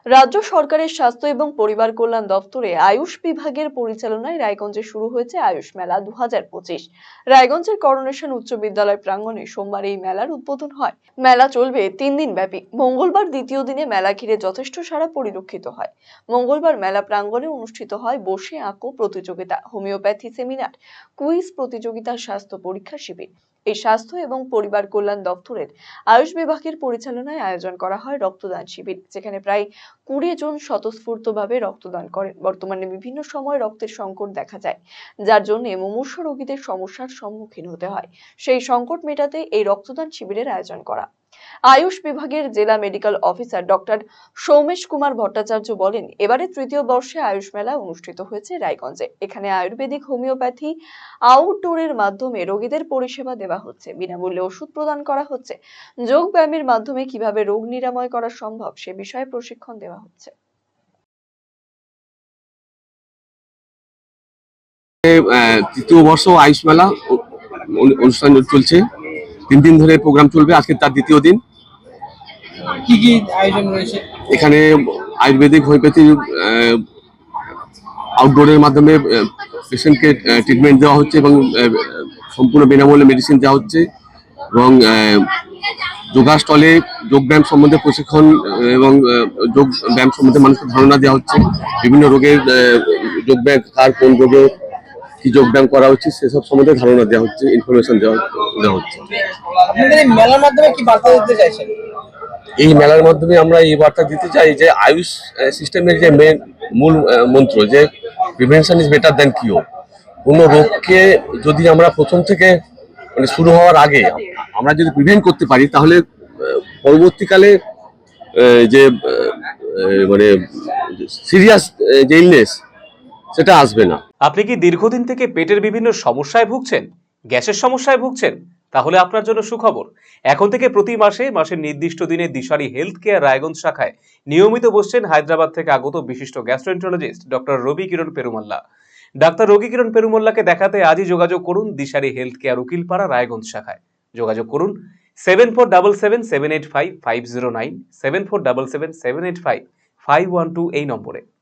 রাজ্য সরকারের স্বাস্থ্য এবং পরিবার কল্যাণ দপ্তরে আয়ুষ বিভাগের পরিচালনায় রায়গঞ্জে শুরু হয়েছে আয়ুষ মেলা 2025। রায়গঞ্জের করোনেশন উচ্চ বিদ্যালয় প্রাঙ্গণে সোমবার এই মেলার উদ্বোধন হয়। মেলা চলবে 3 দিন ব্যাপী। মঙ্গলবার দ্বিতীয় দিনে মেলা ঘিরে যথেষ্ট সাড়া পরিলক্ষিত হয়। মঙ্গলবার মেলা প্রাঙ্গণে অনুষ্ঠিত হয় বসে আঁকো প্রতিযোগিতা, হোমিওপ্যাথি সেমিনার, কুইজ প্রতিযোগিতা, স্বাস্থ্য পরীক্ষা শিবির। এই স্বাস্থ্য এবং পরিবার কল্যাণ দপ্তরের আয়ুষ বিভাগের পরিচালনায় আয়োজন করা হয় রক্তদান শিবির, যেখানে প্রায় 20 জন স্বতঃস্ফূর্তভাবে রক্তদান করেন। বর্তমানে বিভিন্ন সময় রক্তের সংকট দেখা যায়, যার জন্য মুমূর্ষু রোগীদের সমস্যার সম্মুখীন হতে হয়। সেই সংকট মেটাতে এই রক্তদান শিবিরের আয়োজন করা। আয়ুষ বিভাগের জেলা medical officer doctor Soumesh Kumar Bhattacharya বলেন, এবারে তৃতীয় বর্ষে আয়ুষ মেলা অনুষ্ঠিত হয়েছে রায়গঞ্জে। এখানে আয়ুর্বেদিক, হোমিওপ্যাথি, আউটডোরের মাধ্যমে রোগীদের পরিষেবা দেওয়া হচ্ছে, বিনামূল্যে ওষুধ প্রদান করা হচ্ছে। যোগ ব্যায়ামের মাধ্যমে কিভাবে রোগ নিরাময় করা সম্ভব সে বিষয়ে প্রশিক্ষণ দেওয়া হচ্ছে। তৃতীয় বর্ষ আয়ুষ মেলা অনুষ্ঠান চলছে। 3 দিন ধরে প্রোগ্রাম চলবে, আজকে তার দ্বিতীয় দিন। কি কি আয়োজন রয়েছে এখানে? আয়ুর্বেদিক, হোমিওপ্যাথি, আউটডোরের মাধ্যমে পেশেন্টকে ট্রিটমেন্ট দেওয়া হচ্ছে এবং সম্পূর্ণ বিনামূল্যে মেডিসিন দেওয়া হচ্ছে এবং যোগা স্টলে যোগব্যায়াম সম্বন্ধে প্রশিক্ষণ এবং যোগ ব্যায়াম সম্বন্ধে মানুষকে ধারণা দেওয়া হচ্ছে। বিভিন্ন রোগের যোগব্যায়াম, কার কোন রোগে কি যোগব্যায়াম করা উচিত সেসব সম্বন্ধে ধারণা দেওয়া হচ্ছে, ইনফরমেশন দেওয়া হচ্ছে। আপনাদের এই মেলার মাধ্যমে কি বার্তা দিতে চাইছেন? এই মেলার মাধ্যমে আমরা এই বার্তা দিতে চাই যে আয়ুষ সিস্টেমের যে মূল মন্ত্র, যে prevention is better than cure. কোনো রোগকে যদি আমরা প্রথম থেকে মানে শুরু হওয়ার আগে আমরা যদি প্রিভেন্ট করতে পারি, তাহলে পরবর্তীকালে যে মানে সিরিয়াস যে ইলনেস সেটা আসবে না। আপনি কি দীর্ঘদিন থেকে পেটের বিভিন্ন সমস্যায় ভুগছেন, গ্যাসের সমস্যায় ভুগছেন? তাহলে আপনার জন্য সুখবর। এখন থেকে প্রতি মাসের নির্দিষ্ট দিনে দিশারি হেলথ কেয়ার রায়গঞ্জ শাখায় নিয়মিত বসছেন হায়দ্রাবাদ থেকে আগত বিশিষ্ট গ্যাস্ট্রোএন্টারোলজিস্ট ডক্টর রবি কিরণ পেরুমাল্লা। ডাক্তার রবি কিরণ পেরুমাল্লাকে দেখাতে আজই যোগাযোগ করুন দিশারি হেলথ কেয়ার উকিলপাড়া রায়গঞ্জ শাখায়। যোগাযোগ করুন 7477785509, 7477785512 এই নম্বরে।